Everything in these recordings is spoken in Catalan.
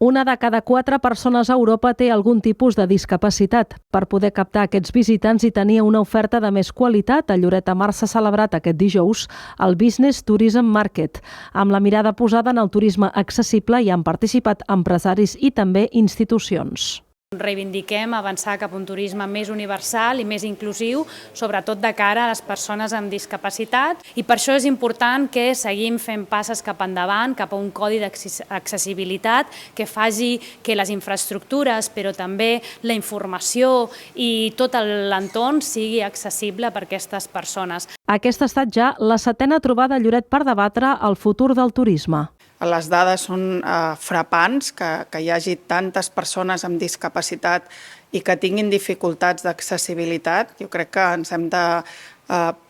Una de cada 4 persones a Europa té algun tipus de discapacitat. Per poder captar aquests visitants i tenir una oferta de més qualitat, a Lloret de Mar s'ha celebrat aquest dijous el Business Tourism Market, amb la mirada posada en el turisme accessible i han participat empresaris i també institucions. Reivindiquem avançar cap a un turisme més universal i més inclusiu, sobretot de cara a les persones amb discapacitat, i per això és important que seguim fent passes cap endavant, cap a un codi d'accessibilitat que faci que les infraestructures, però també la informació i tot l'entorn sigui accessible per a aquestes persones. Aquesta ha estat ja la 7a trobada a Lloret per debatre el futur del turisme. Les dades són frapants, que hi hagi tantes persones amb discapacitat i que tinguin dificultats d'accessibilitat. Jo crec que ens hem de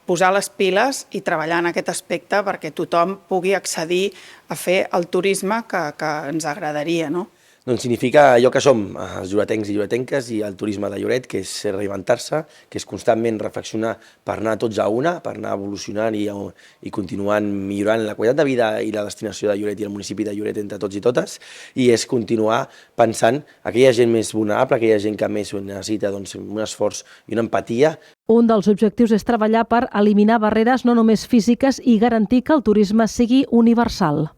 posar les piles i treballar en aquest aspecte perquè tothom pugui accedir a fer el turisme que ens agradaria, no? Doncs significa allò que som, els lloretencs i lloretenques i el turisme de Lloret, que és reinventar-se, que és constantment reflexionar per anar tots a una, per anar evolucionant i continuant millorant la qualitat de vida i la destinació de Lloret i el municipi de Lloret entre tots i totes, i és continuar pensant aquella gent més vulnerable, aquella gent que més necessita un esforç i una empatia. Un dels objectius és treballar per eliminar barreres no només físiques i garantir que el turisme sigui universal.